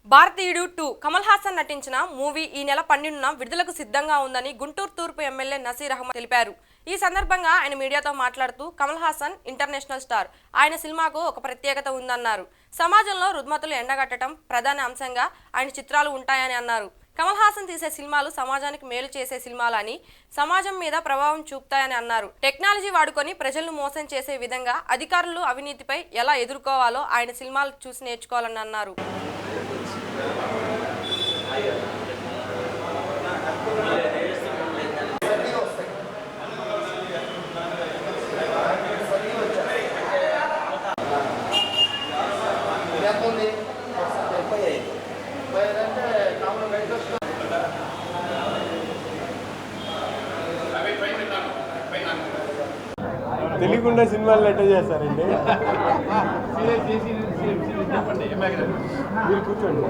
భారతీయుడు 2 కమల్ హాసన్ నటించిన మూవీ ఈ నెల 12న విడుదలకు సిద్ధంగా ఉందని గుంటూరు తూర్పు ఎమ్మెల్యే నసీర్ అహ్మద్ తెలిపారు. ఈ సందర్భంగా ఆయన మీడియాతో మాట్లాడుతూ కమల్ హాసన్ ఇంటర్నేషనల్ స్టార్, ఆయన సినిమాకు ఒక ప్రత్యేకత ఉందన్నారు. సమాజంలో రుగ్మతలు ఎండగట్టడం ప్రధాన అంశంగా ఆయన చిత్రాలు ఉంటాయని అన్నారు. కమల్ హాసన్ తీసే సినిమాలు సమాజానికి మేలు చేసే సినిమాలని, సమాజం మీద ప్రభావం చూపుతాయని అన్నారు. టెక్నాలజీ వాడుకొని ప్రజలను మోసం చేసే విధంగా అధికారులు అవినీతిపై ఎలా ఎదుర్కోవాలో ఆయన సినిమాలు చూసి నేర్చుకోవాలని అన్నారు. తెలియకుండా సినిమాలు ఎట్ట చేస్తారండి? మీరు కూర్చోండి.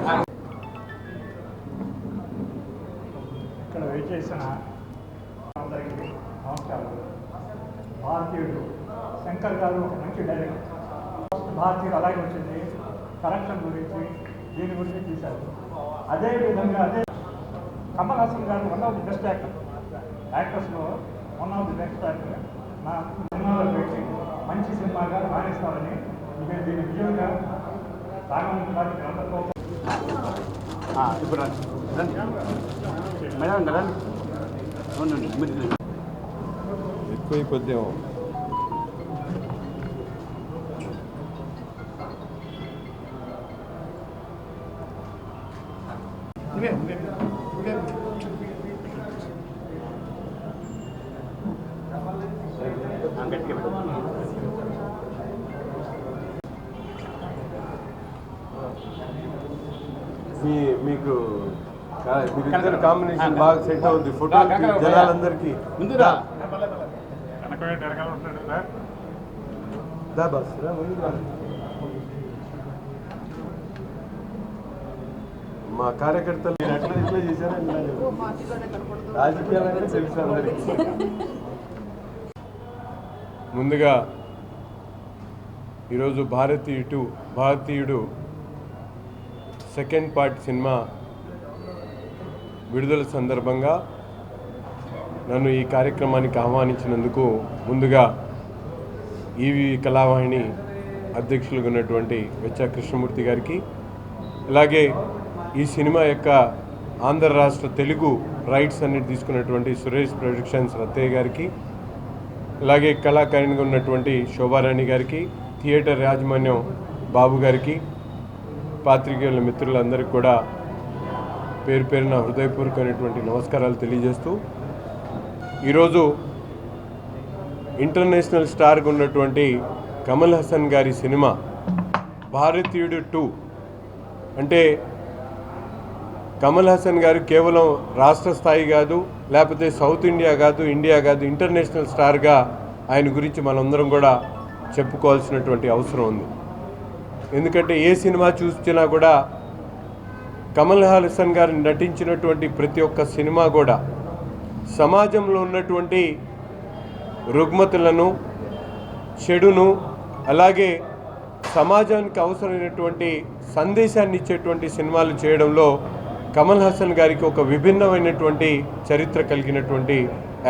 ఇక్కడ వెయిట్ చేసిన అందరికీ నమస్కారం. భారతీయుడు శంకర్ గారు ఒక మంచి డైరెక్టర్. భారతీయుడు అలాగే వచ్చింది, కరప్షన్ గురించి దీని గురించి తీశారు. అదేవిధంగా కమల్ హాసన్ గారు వన్ ఆఫ్ ది బెస్ట్ యాక్టర్స్లో one of the best actor. నా సినిమాలో పెట్టి మంచి సినిమాగా రాణిస్తామని నేను దీని విజయంగా రాఘవన్ గారికి అందరితో ఇప్పుడు ఎక్కువైపోద్దేమో. మీకు ఇద్దరు కాంబినేషన్ బాగా సెట్ అవుతుంది. ఫోటో జనాలందరికీ మా కార్యకర్తలు ఎట్లా చేశారని రాజకీయాలంటే తెలుసు అందరికీ. ముందుగా ఈరోజు భారతీయుడు సెకండ్ పార్ట్ సినిమా విడుదల సందర్భంగా నన్ను ఈ కార్యక్రమానికి ఆహ్వానించినందుకు ముందుగా ఈవి కళావాహిని అధ్యక్షులుగా ఉన్నటువంటి వెచ్చ కృష్ణమూర్తి గారికి, అలాగే ఈ సినిమా యొక్క ఆంధ్ర రాష్ట్ర తెలుగు రైట్స్ అన్నిటి తీసుకున్నటువంటి సురేష్ ప్రొడక్షన్స్ రత్తయ్య గారికి, అలాగే కళాకారిణిగా ఉన్నటువంటి శోభారాణి గారికి, థియేటర్ యాజమాన్యం బాబు గారికి, పాత్రికేయుల మిత్రులందరికీ కూడా పేరు పేరున హృదయపూర్వకమైనటువంటి నమస్కారాలు తెలియజేస్తూ, ఈరోజు ఇంటర్నేషనల్ స్టార్గా ఉన్నటువంటి కమల్ హాసన్ గారి సినిమా భారతీయుడు 2 అంటే కమల్ హాసన్ గారు కేవలం రాష్ట్ర స్థాయి కాదు, లేకపోతే సౌత్ ఇండియా కాదు, ఇండియా కాదు, ఇంటర్నేషనల్ స్టార్గా ఆయన గురించి మనందరం కూడా చెప్పుకోవాల్సినటువంటి అవసరం ఉంది. ఎందుకంటే ఏ సినిమా చూసినా కూడా కమల్ హాసన్ గారు నటించినటువంటి ప్రతి ఒక్క సినిమా కూడా సమాజంలో ఉన్నటువంటి రుగ్మతలను, చెడును, అలాగే సమాజానికి అవసరమైనటువంటి సందేశాన్ని ఇచ్చేటువంటి సినిమాలు చేయడంలో కమల్ హాసన్ గారికి ఒక విభిన్నమైనటువంటి చరిత్ర కలిగినటువంటి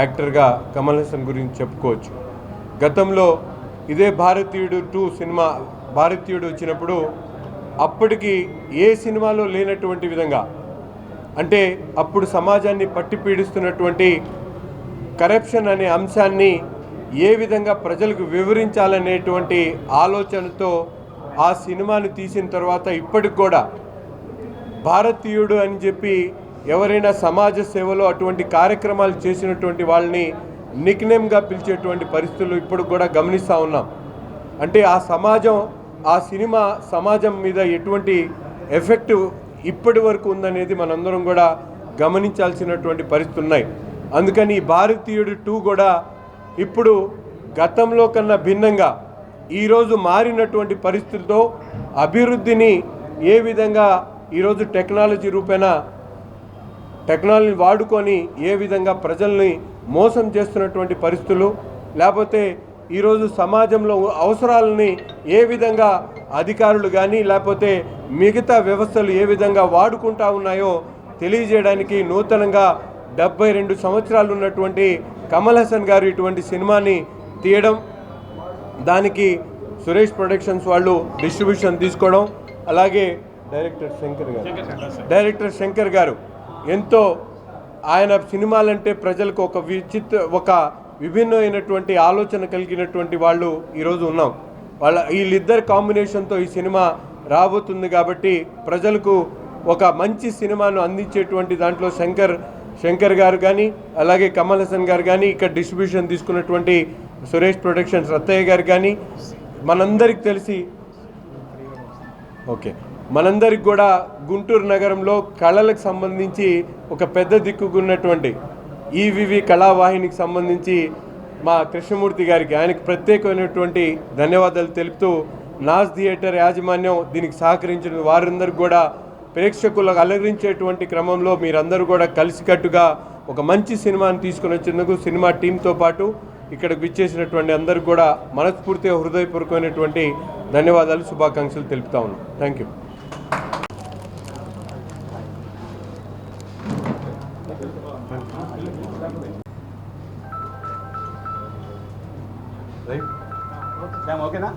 యాక్టర్గా కమల్ హాసన్ గురించి చెప్పుకోవచ్చు. గతంలో ఇదే భారతీయుడు 2 సినిమా భారతీయుడు వచ్చినప్పుడు అప్పటికి ఏ సినిమాలో లేనటువంటి విధంగా, అంటే అప్పుడు సమాజాన్ని పట్టి పీడిస్తున్నటువంటి కరప్షన్ అనే అంశాన్ని ఏ విధంగా ప్రజలకు వివరించాలనేటువంటి ఆలోచనతో ఆ సినిమాను తీసిన తర్వాత ఇప్పటికి కూడా భారతీయుడు అని చెప్పి ఎవరైనా సమాజ సేవలో అటువంటి కార్యక్రమాలు చేసినటువంటి వాళ్ళని నిక్నేమ్గా పిలిచేటువంటి పరిస్థితులు ఇప్పుడు కూడా గమనిస్తూ ఉన్నాం. అంటే ఆ సినిమా సమాజం మీద ఎటువంటి ఎఫెక్ట్ ఇప్పటి వరకు ఉందనేది మనందరం కూడా గమనించాల్సినటువంటి పరిస్థితులు ఉన్నాయి. అందుకని భారతీయుడు 2 కూడా ఇప్పుడు గతంలో కన్నా భిన్నంగా ఈరోజు మారినటువంటి పరిస్థితులతో అభివృద్ధిని ఏ విధంగా ఈరోజు టెక్నాలజీ వాడుకొని ఏ విధంగా ప్రజల్ని మోసం చేస్తున్నటువంటి పరిస్థితులు, లేకపోతే ఈరోజు సమాజంలో అవసరాలని ఏ విధంగా అధికారులు కానీ లేకపోతే మిగతా వ్యవస్థలు ఏ విధంగా వాడుకుంటా ఉన్నాయో తెలియజేయడానికి నూతనంగా 72 సంవత్సరాలు ఉన్నటువంటి కమల్ హాసన్ గారు ఇటువంటి సినిమాని తీయడం, దానికి సురేష్ ప్రొడక్షన్స్ వాళ్ళు డిస్ట్రిబ్యూషన్ తీసుకోవడం, అలాగే డైరెక్టర్ శంకర్ గారు ఎంతో ఆయన సినిమాలంటే ప్రజలకు ఒక విభిన్నమైనటువంటి ఆలోచన కలిగినటువంటి వాళ్ళు ఈరోజు ఉన్నాం. వీళ్ళిద్దరు కాంబినేషన్తో ఈ సినిమా రాబోతుంది కాబట్టి ప్రజలకు ఒక మంచి సినిమాను అందించేటువంటి దాంట్లో శంకర్ గారు కానీ అలాగే కమల్ హాసన్ గారు కానీ ఇక్కడ డిస్ట్రిబ్యూషన్ తీసుకున్నటువంటి సురేష్ ప్రొడక్షన్స్ రత్తయ్య గారు కానీ మనందరికి తెలిసి మనందరికి కూడా గుంటూరు నగరంలో కళలకు సంబంధించి ఒక పెద్ద దిక్కుకున్నటువంటి ఈవివి కళావాహినికి సంబంధించి మా కృష్ణమూర్తి గారికి ఆయనకు ప్రత్యేకమైనటువంటి ధన్యవాదాలు తెలుపుతూ నాజ్ థియేటర్ యాజమాన్యం దీనికి సహకరించిన వారందరికీ కూడా ప్రేక్షకులకు అలరించేటువంటి క్రమంలో మీరందరూ కూడా కలిసికట్టుగా ఒక మంచి సినిమాని తీసుకుని వచ్చేందుకు సినిమా టీంతో పాటు ఇక్కడికి విచ్చేసినటువంటి అందరికీ కూడా మనస్ఫూర్తిగా హృదయపూర్వకమైనటువంటి ధన్యవాదాలు, శుభాకాంక్షలు తెలుపుతా ఉన్నాం. Thank you. ఓకేనా?